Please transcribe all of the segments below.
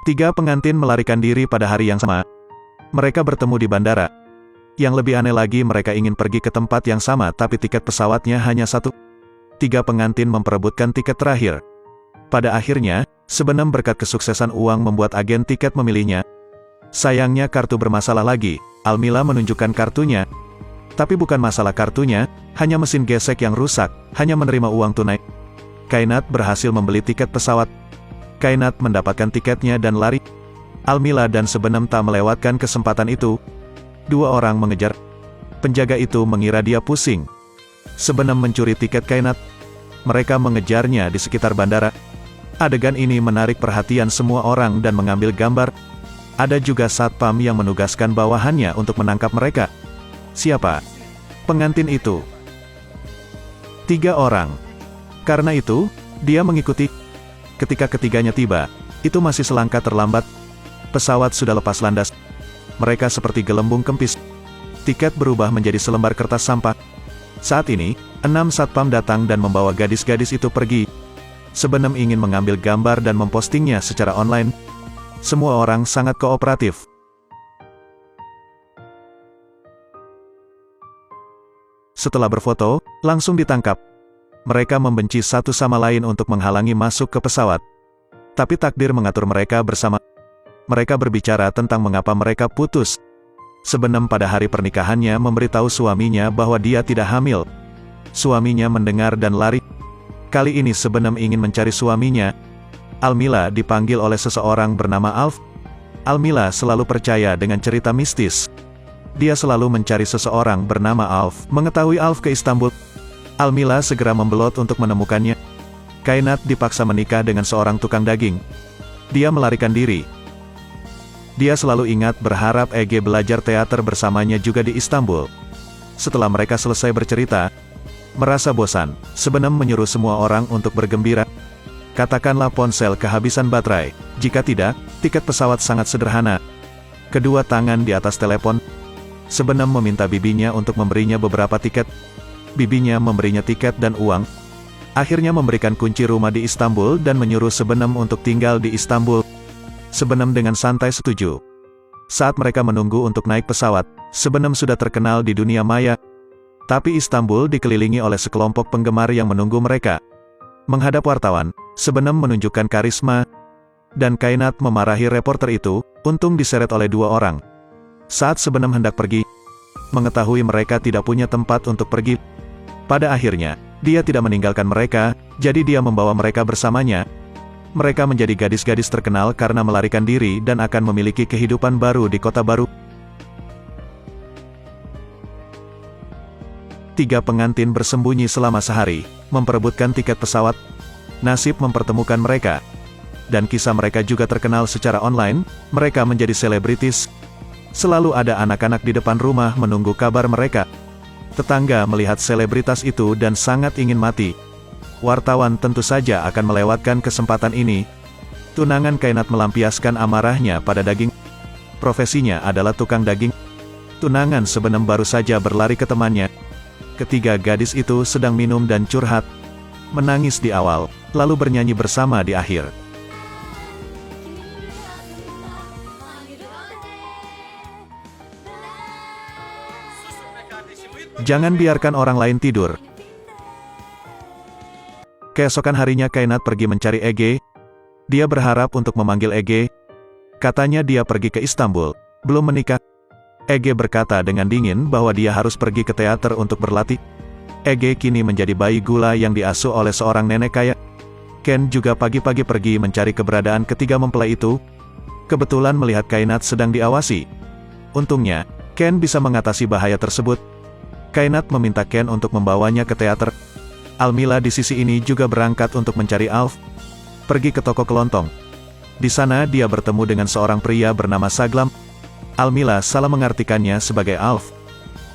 Tiga pengantin melarikan diri pada hari yang sama. Mereka bertemu di bandara. Yang lebih aneh lagi, mereka ingin pergi ke tempat yang sama tapi tiket pesawatnya hanya satu. Tiga pengantin memperebutkan tiket terakhir. Pada akhirnya, sebenarnya berkat kesuksesan uang membuat agen tiket memilihnya. Sayangnya kartu bermasalah lagi. Almila menunjukkan kartunya. Tapi bukan masalah kartunya, hanya mesin gesek yang rusak, hanya menerima uang tunai. Kainat berhasil membeli tiket pesawat. Kainat mendapatkan tiketnya dan lari. Almila dan Sebenem tak melewatkan kesempatan itu. Dua orang mengejar. Penjaga itu mengira dia pusing. Sebenem mencuri tiket Kainat. Mereka mengejarnya di sekitar bandara. Adegan ini menarik perhatian semua orang dan mengambil gambar. Ada juga satpam yang menugaskan bawahannya untuk menangkap mereka. Siapa pengantin itu? 3 orang. Karena itu, dia mengikuti. Ketika ketiganya tiba, itu masih selangkah terlambat. Pesawat sudah lepas landas. Mereka seperti gelembung kempis. Tiket berubah menjadi selembar kertas sampah. Saat ini, 6 satpam datang dan membawa gadis-gadis itu pergi. Sebenem ingin mengambil gambar dan mempostingnya secara online. Semua orang sangat kooperatif. Setelah berfoto, langsung ditangkap. Mereka membenci satu sama lain untuk menghalangi masuk ke pesawat. Tapi takdir mengatur mereka bersama. Mereka berbicara tentang mengapa mereka putus. Sebenem pada hari pernikahannya memberitahu suaminya bahwa dia tidak hamil. Suaminya mendengar dan lari. Kali ini Sebenem ingin mencari suaminya. Almila dipanggil oleh seseorang bernama Alf. Almila selalu percaya dengan cerita mistis. Dia selalu mencari seseorang bernama Alf. Mengetahui Alf ke Istanbul, Almila segera membelot untuk menemukannya. Kainat dipaksa menikah dengan seorang tukang daging. Dia melarikan diri. Dia selalu ingat berharap Ege belajar teater bersamanya juga di Istanbul. Setelah mereka selesai bercerita, merasa bosan, Sebenem menyuruh semua orang untuk bergembira. Katakanlah ponsel kehabisan baterai. Jika tidak, tiket pesawat sangat sederhana. Kedua tangan di atas telepon. Sebenem meminta bibinya untuk memberinya beberapa tiket. Bibinya memberinya tiket dan uang. Akhirnya memberikan kunci rumah di Istanbul dan menyuruh Sebenem untuk tinggal di Istanbul. Sebenem dengan santai setuju. Saat mereka menunggu untuk naik pesawat, Sebenem sudah terkenal di dunia maya. Tapi Istanbul dikelilingi oleh sekelompok penggemar yang menunggu mereka. Menghadap wartawan, Sebenem menunjukkan karisma. Dan Kainat memarahi reporter itu, untung diseret oleh 2 orang. Saat Sebenem hendak pergi, mengetahui mereka tidak punya tempat untuk pergi. Pada akhirnya, dia tidak meninggalkan mereka, jadi dia membawa mereka bersamanya. Mereka menjadi gadis-gadis terkenal karena melarikan diri dan akan memiliki kehidupan baru di kota baru. 3 pengantin bersembunyi selama sehari, memperebutkan tiket pesawat. Nasib mempertemukan mereka. Dan kisah mereka juga terkenal secara online, mereka menjadi selebritis. Selalu ada anak-anak di depan rumah menunggu kabar mereka. Tetangga melihat selebritas itu dan sangat ingin mati. Wartawan tentu saja akan melewatkan kesempatan ini. Tunangan Kainat melampiaskan amarahnya pada daging. Profesinya adalah tukang daging. Tunangan Sebenem baru saja berlari ke temannya. Ketiga gadis itu sedang minum dan curhat. Menangis di awal, lalu bernyanyi bersama di akhir. Jangan biarkan orang lain tidur. Keesokan harinya Kainat pergi mencari Ege. Dia berharap untuk memanggil Ege. Katanya dia pergi ke Istanbul, belum menikah. Ege berkata dengan dingin bahwa dia harus pergi ke teater untuk berlatih. Ege kini menjadi bayi gula yang diasuh oleh seorang nenek kaya. Ken juga pagi-pagi pergi mencari keberadaan ketiga mempelai itu. Kebetulan melihat Kainat sedang diawasi. Untungnya, Ken bisa mengatasi bahaya tersebut. Kainat meminta Ken untuk membawanya ke teater. Almila di sisi ini juga berangkat untuk mencari Alf. Pergi ke toko kelontong. Di sana dia bertemu dengan seorang pria bernama Saglam. Almila salah mengartikannya sebagai Alf.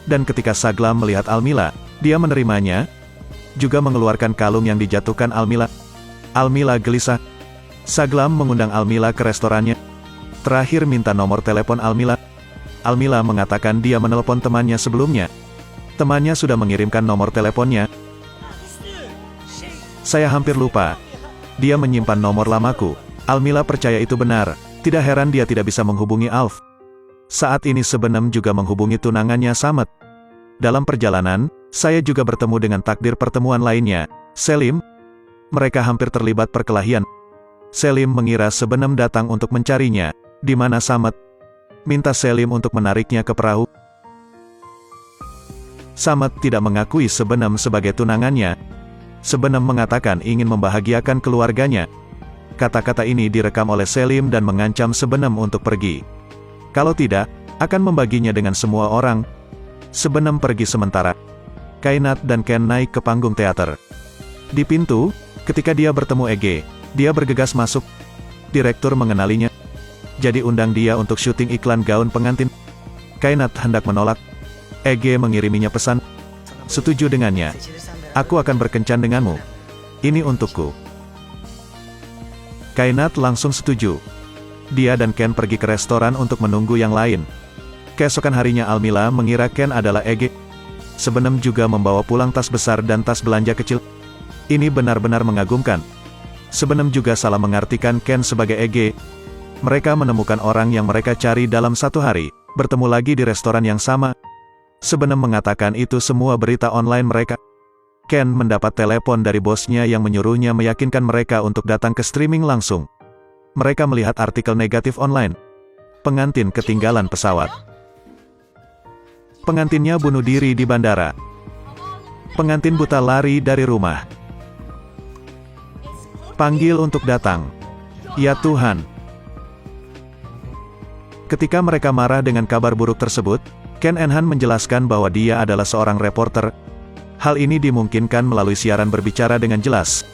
Dan ketika Saglam melihat Almila, dia menerimanya, juga mengeluarkan kalung yang dijatuhkan Almila. Almila gelisah. Saglam mengundang Almila ke restorannya. Terakhir minta nomor telepon Almila. Almila mengatakan dia menelpon temannya sebelumnya. Temannya sudah mengirimkan nomor teleponnya. Saya hampir lupa. Dia menyimpan nomor lamaku. Almila percaya itu benar. Tidak heran dia tidak bisa menghubungi Alf. Saat ini Sebenem juga menghubungi tunangannya Samet. Dalam perjalanan, saya juga bertemu dengan takdir pertemuan lainnya, Selim. Mereka hampir terlibat perkelahian. Selim mengira Sebenem datang untuk mencarinya, di mana Samet minta Selim untuk menariknya ke perahu. Samet tidak mengakui Sebenem sebagai tunangannya. Sebenem mengatakan ingin membahagiakan keluarganya. Kata-kata ini direkam oleh Selim dan mengancam Sebenem untuk pergi. Kalau tidak, akan membaginya dengan semua orang. Sebenem pergi sementara. Kainat dan Ken naik ke panggung teater. Di pintu, ketika dia bertemu Ege, dia bergegas masuk. Direktur mengenalinya. Jadi undang dia untuk syuting iklan gaun pengantin. Kainat hendak menolak. Ege mengiriminya pesan. Setuju dengannya. Aku akan berkencan denganmu. Ini untukku. Kainat langsung setuju. Dia dan Ken pergi ke restoran untuk menunggu yang lain. Keesokan harinya Almila mengira Ken adalah Ege. Sebenem juga membawa pulang tas besar dan tas belanja kecil. Ini benar-benar mengagumkan. Sebenem juga salah mengartikan Ken sebagai Ege. Mereka menemukan orang yang mereka cari dalam satu hari, bertemu lagi di restoran yang sama. Sebenem mengatakan itu semua berita online mereka. Ken mendapat telepon dari bosnya yang menyuruhnya meyakinkan mereka untuk datang ke streaming langsung. Mereka melihat artikel negatif online. Pengantin ketinggalan pesawat. Pengantinnya bunuh diri di bandara. Pengantin buta lari dari rumah. Panggil untuk datang. Ya Tuhan. Ketika mereka marah dengan kabar buruk tersebut, Ken Enhan menjelaskan bahwa dia adalah seorang reporter. Hal ini dimungkinkan melalui siaran berbicara dengan jelas.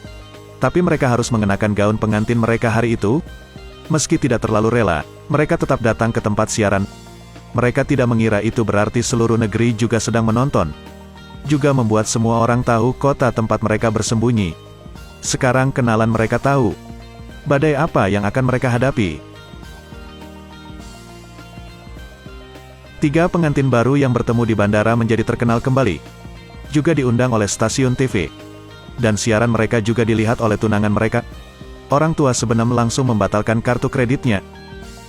Tapi mereka harus mengenakan gaun pengantin mereka hari itu. Meski tidak terlalu rela, mereka tetap datang ke tempat siaran. Mereka tidak mengira itu berarti seluruh negeri juga sedang menonton. Juga membuat semua orang tahu kota tempat mereka bersembunyi. Sekarang kenalan mereka tahu. Badai apa yang akan mereka hadapi? 3 pengantin baru yang bertemu di bandara menjadi terkenal kembali. Juga diundang oleh stasiun TV. Dan siaran mereka juga dilihat oleh tunangan mereka. Orang tua Sebenem langsung membatalkan kartu kreditnya.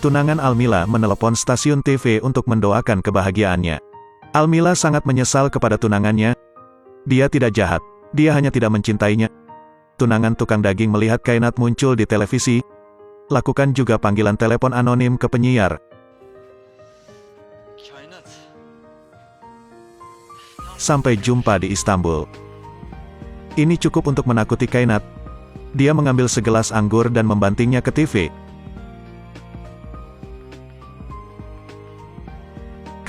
Tunangan Almila menelepon stasiun TV untuk mendoakan kebahagiaannya. Almila sangat menyesal kepada tunangannya. Dia tidak jahat, dia hanya tidak mencintainya. Tunangan tukang daging melihat Kainat muncul di televisi. Lakukan juga panggilan telepon anonim ke penyiar. Sampai jumpa di Istanbul. Ini cukup untuk menakuti Kainat. Dia mengambil segelas anggur dan membantingnya ke TV.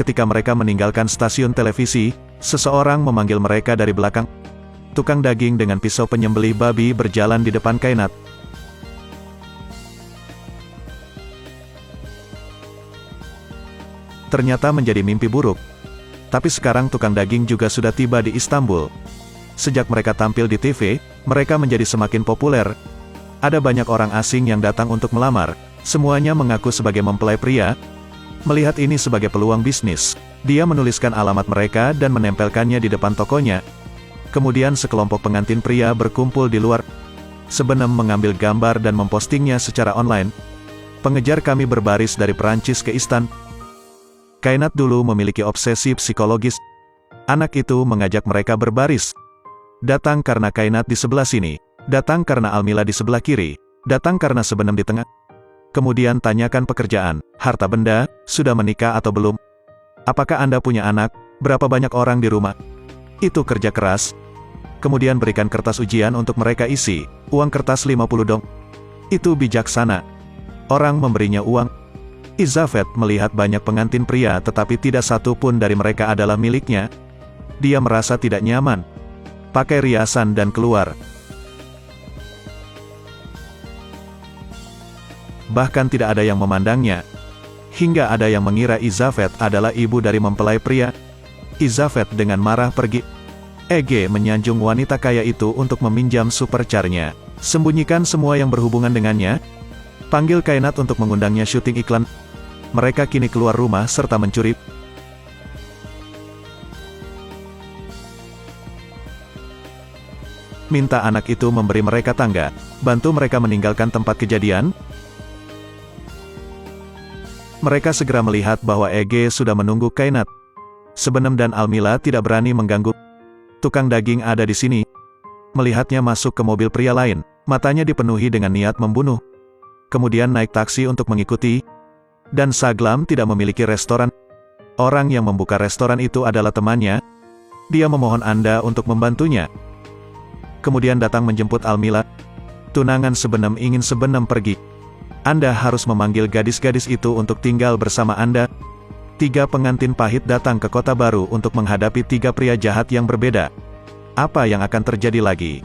Ketika mereka meninggalkan stasiun televisi, seseorang memanggil mereka dari belakang. Tukang daging dengan pisau penyembelih babi berjalan di depan Kainat. Ternyata menjadi mimpi buruk. Tapi sekarang tukang daging juga sudah tiba di Istanbul. Sejak mereka tampil di TV, mereka menjadi semakin populer. Ada banyak orang asing yang datang untuk melamar. Semuanya mengaku sebagai mempelai pria. Melihat ini sebagai peluang bisnis, dia menuliskan alamat mereka dan menempelkannya di depan tokonya. Kemudian sekelompok pengantin pria berkumpul di luar. Sebenem mengambil gambar dan mempostingnya secara online. Pengejar kami berbaris dari Perancis ke Istanbul. Kainat dulu memiliki obsesi psikologis. Anak itu mengajak mereka berbaris. Datang karena Kainat di sebelah sini. Datang karena Almila di sebelah kiri. Datang karena Sebenem di tengah. Kemudian tanyakan pekerjaan, harta benda, sudah menikah atau belum? Apakah Anda punya anak? Berapa banyak orang di rumah? Itu kerja keras. Kemudian berikan kertas ujian untuk mereka isi. Uang kertas 50 dong. Itu bijaksana. Orang memberinya uang. Izafet melihat banyak pengantin pria tetapi tidak satu pun dari mereka adalah miliknya. Dia merasa tidak nyaman. Pakai riasan dan keluar. Bahkan tidak ada yang memandangnya. Hingga ada yang mengira Izafet adalah ibu dari mempelai pria. Izafet dengan marah pergi. Ege menyanjung wanita kaya itu untuk meminjam supercarnya. Sembunyikan semua yang berhubungan dengannya. Panggil Kainat untuk mengundangnya syuting iklan. Mereka kini keluar rumah serta mencuri. Minta anak itu memberi mereka tangga, bantu mereka meninggalkan tempat kejadian. Mereka segera melihat bahwa Ege sudah menunggu Kainat. Sebenem dan Almila tidak berani mengganggu. Tukang daging ada di sini. Melihatnya masuk ke mobil pria lain, matanya dipenuhi dengan niat membunuh. Kemudian naik taksi untuk mengikuti. Dan Saglam tidak memiliki restoran. Orang yang membuka restoran itu adalah temannya. Dia memohon Anda untuk membantunya. Kemudian datang menjemput Almila. Tunangan Sebenem ingin Sebenem pergi. Anda harus memanggil gadis-gadis itu untuk tinggal bersama Anda. 3 pengantin pahit datang ke kota baru untuk menghadapi 3 pria jahat yang berbeda. Apa yang akan terjadi lagi?